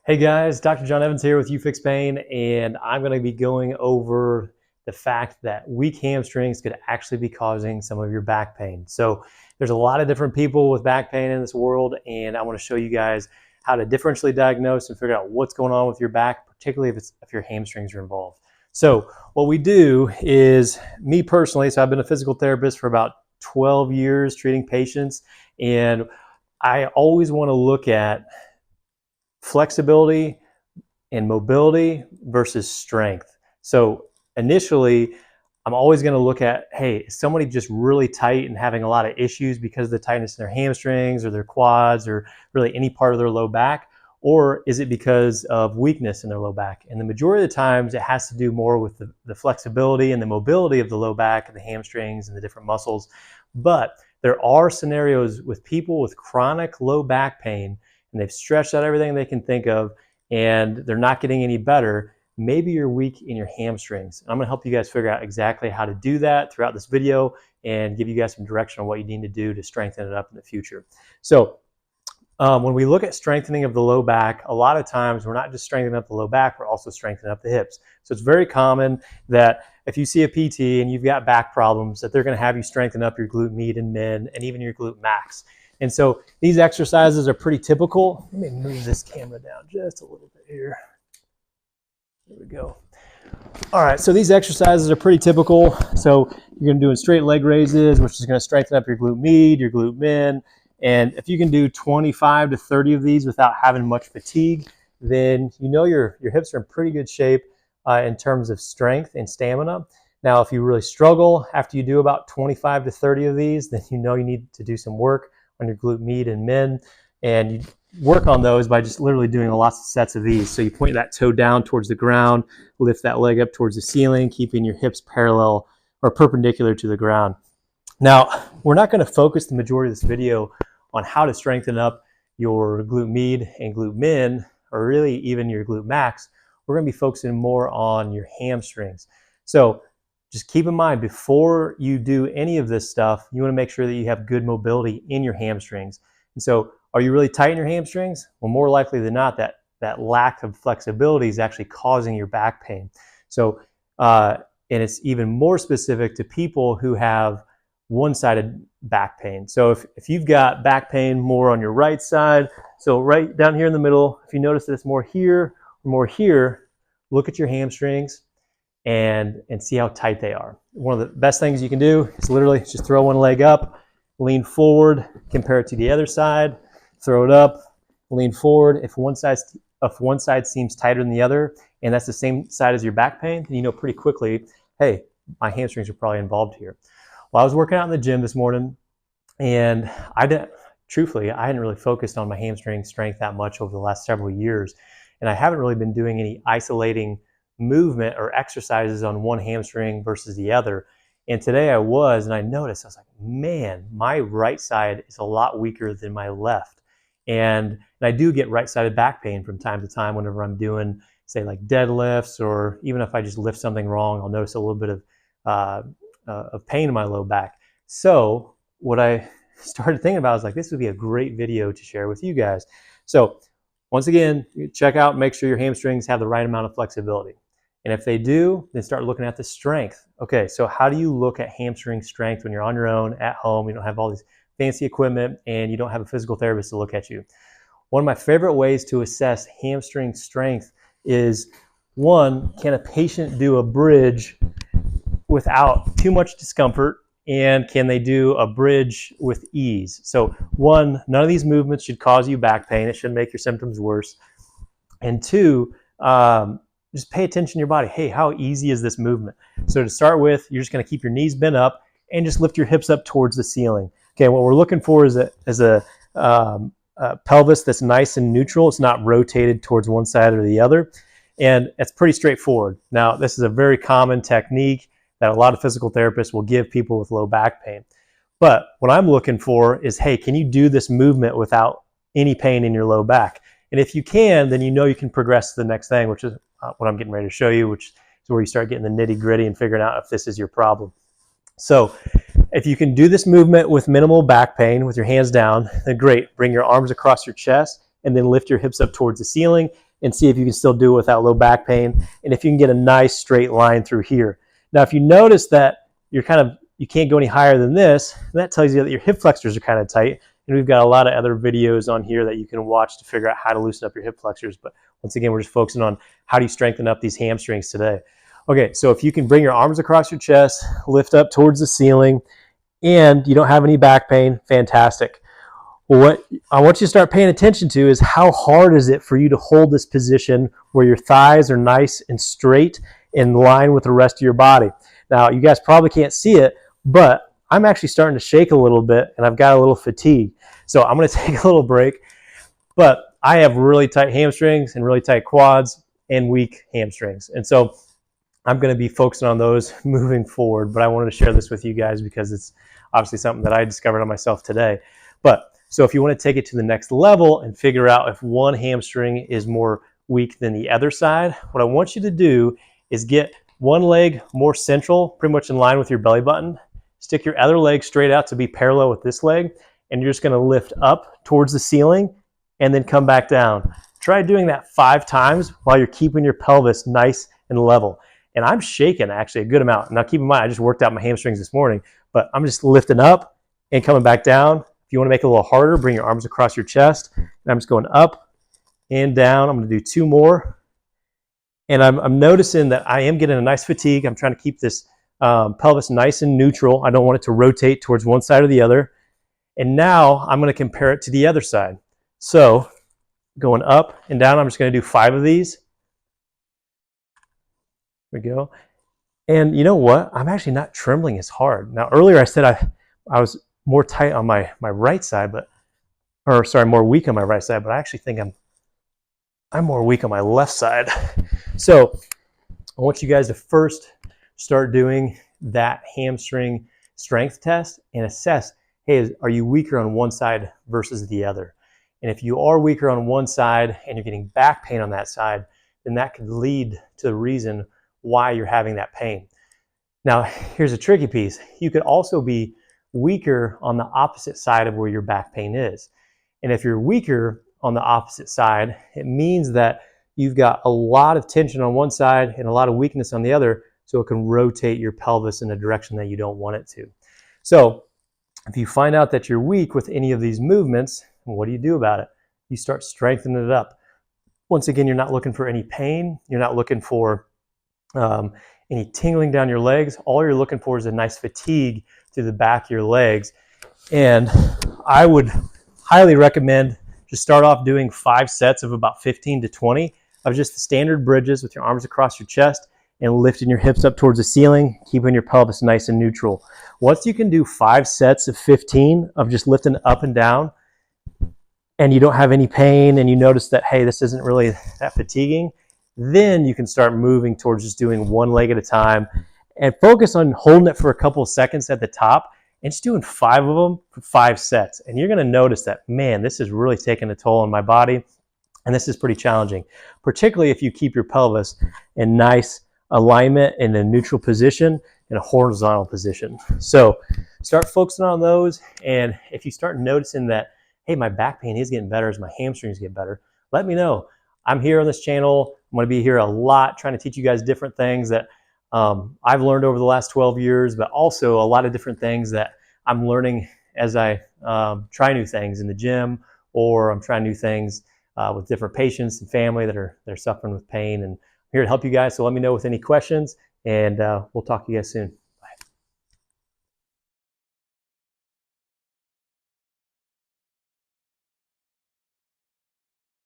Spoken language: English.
Hey guys, Dr. Jon Evans here with Fix Pain, and I'm going to be going over the fact that weak hamstrings could actually be causing some of your back pain. So there's a lot of different people with back pain in this world, and I want to show you guys how to differentially diagnose and figure out what's going on with your back, particularly if your hamstrings are involved. So what we do is, me personally, so I've been a physical therapist for about 12 years treating patients, and I always want to look at flexibility and mobility versus strength. So initially, I'm always going to look at, hey, is somebody just really tight and having a lot of issues because of the tightness in their hamstrings or their quads or really any part of their low back? Or is it because of weakness in their low back? And the majority of the times, it has to do more with the flexibility and the mobility of the low back and the hamstrings and the different muscles. But there are scenarios with people with chronic low back pain, and they've stretched out everything they can think of, and they're not getting any better. Maybe you're weak in your hamstrings. I'm going to help you guys figure out exactly how to do that throughout this video and give you guys some direction on what you need to do to strengthen it up in the future. So when we look at strengthening of the low back, a lot of times we're not just strengthening up the low back, we're also strengthening up the hips. So it's very common that if you see a PT and you've got back problems, that they're going to have you strengthen up your glute med and min and even your glute max. And so these exercises are pretty typical. Let me move this camera down just a little bit here. There we go. All right, so these exercises are pretty typical. So you're going to do straight leg raises, which is going to strengthen up your glute med, your glute min. And if you can do 25 to 30 of these without having much fatigue, then you know your hips are in pretty good shape in terms of strength and stamina. Now, if you really struggle after you do about 25 to 30 of these, then you know you need to do some work on your glute med and min, and you work on those by just literally doing lots of sets of these. So you point that toe down towards the ground, lift that leg up towards the ceiling, keeping your hips parallel or perpendicular to the ground. Now, we're not going to focus the majority of this video on how to strengthen up your glute med and glute min, or really even your glute max. We're going to be focusing more on your hamstrings. So just keep in mind, before you do any of this stuff, you want to make sure that you have good mobility in your hamstrings. And so, are you really tight in your hamstrings? Well, more likely than not, that lack of flexibility is actually causing your back pain. So, and it's even more specific to people who have one-sided back pain. So if you've got back pain more on your right side, so right down here in the middle, if you notice that it's more here or more here, look at your hamstrings and see how tight they are. One of the best things you can do is literally just throw one leg up, lean forward, compare it to the other side, throw it up, lean forward. If one side seems tighter than the other, and that's the same side as your back pain, then you know pretty quickly, hey, my hamstrings are probably involved here. Well, I was working out in the gym this morning, and truthfully, I hadn't really focused on my hamstring strength that much over the last several years, and I haven't really been doing any isolating movement or exercises on one hamstring versus the other. And today I was, and I noticed, I was like, man, my right side is a lot weaker than my left. And I do get right-sided back pain from time to time whenever I'm doing, say, like deadlifts, or even if I just lift something wrong, I'll notice a little bit of pain in my low back. So what I started thinking about was like, this would be a great video to share with you guys. So once again, check out, make sure your hamstrings have the right amount of flexibility. And if they do, then start looking at the strength. Okay, so how do you look at hamstring strength when you're on your own at home? You don't have all these fancy equipment and you don't have a physical therapist to look at you. One of my favorite ways to assess hamstring strength is, one, can a patient do a bridge without too much discomfort, and can they do a bridge with ease? So one, none of these movements should cause you back pain. It shouldn't make your symptoms worse. And two, just pay attention to your body. Hey, how easy is this movement? So to start with, you're just going to keep your knees bent up and just lift your hips up towards the ceiling. Okay, what we're looking for is a pelvis that's nice and neutral. It's not rotated towards one side or the other. And it's pretty straightforward. Now, this is a very common technique that a lot of physical therapists will give people with low back pain. But what I'm looking for is, hey, can you do this movement without any pain in your low back? And if you can, then you know you can progress to the next thing, which is what I'm getting ready to show you, which is where you start getting the nitty gritty and figuring out if this is your problem. So if you can do this movement with minimal back pain with your hands down, then great. Bring your arms across your chest and then lift your hips up towards the ceiling and see if you can still do it without low back pain, and if you can get a nice straight line through here. Now, if you notice that you can't go any higher than this, that tells you that your hip flexors are kind of tight, and we've got a lot of other videos on here that you can watch to figure out how to loosen up your hip flexors. But once again, we're just focusing on how do you strengthen up these hamstrings today. Okay, so if you can bring your arms across your chest, lift up towards the ceiling, and you don't have any back pain, fantastic. Well, what I want you to start paying attention to is how hard is it for you to hold this position where your thighs are nice and straight in line with the rest of your body. Now, you guys probably can't see it, but I'm actually starting to shake a little bit, and I've got a little fatigue. So I'm going to take a little break, but I have really tight hamstrings and really tight quads and weak hamstrings. And so I'm going to be focusing on those moving forward, but I wanted to share this with you guys because it's obviously something that I discovered on myself today. But so if you want to take it to the next level and figure out if one hamstring is more weak than the other side, what I want you to do is get one leg more central, pretty much in line with your belly button. Stick your other leg straight out to be parallel with this leg, and you're just going to lift up towards the ceiling and then come back down. Try doing that 5 times while you're keeping your pelvis nice and level. And I'm shaking actually a good amount. Now keep in mind, I just worked out my hamstrings this morning, but I'm just lifting up and coming back down. If you want to make it a little harder, bring your arms across your chest. And I'm just going up and down. I'm going to do 2 more. And I'm noticing that I am getting a nice fatigue. I'm trying to keep this pelvis nice and neutral. I don't want it to rotate towards one side or the other. And now I'm going to compare it to the other side. So going up and down, I'm just going to do 5 of these. There we go. And you know what? I'm actually not trembling as hard. Now, earlier I said I was more tight on my right side, more weak on my right side, but I actually think I'm more weak on my left side. So I want you guys to first start doing that hamstring strength test and assess, hey, are you weaker on one side versus the other? And if you are weaker on one side and you're getting back pain on that side, then that could lead to the reason why you're having that pain. Now, here's a tricky piece. You could also be weaker on the opposite side of where your back pain is. And if you're weaker on the opposite side, it means that you've got a lot of tension on one side and a lot of weakness on the other, so it can rotate your pelvis in a direction that you don't want it to. So if you find out that you're weak with any of these movements, what do you do about it? You start strengthening it up. Once again, you're not looking for any pain. You're not looking for any tingling down your legs. All you're looking for is a nice fatigue through the back of your legs. And I would highly recommend just start off doing 5 sets of about 15 to 20 of just the standard bridges with your arms across your chest and lifting your hips up towards the ceiling, keeping your pelvis nice and neutral. Once you can do 5 sets of 15 of just lifting up and down, and you don't have any pain, and you notice that, hey, this isn't really that fatiguing, then you can start moving towards just doing 1 leg at a time and focus on holding it for a couple of seconds at the top and just doing 5 of them for 5 sets. And you're going to notice that, man, this is really taking a toll on my body, and this is pretty challenging, particularly if you keep your pelvis in nice alignment in a neutral position, in a horizontal position. So start focusing on those, and if you start noticing that, hey, my back pain is getting better as my hamstrings get better, let me know. I'm here on this channel. I'm going to be here a lot trying to teach you guys different things that I've learned over the last 12 years, but also a lot of different things that I'm learning as I try new things in the gym, or I'm trying new things with different patients and family that are suffering with pain. And I'm here to help you guys. So let me know with any questions, and we'll talk to you guys soon.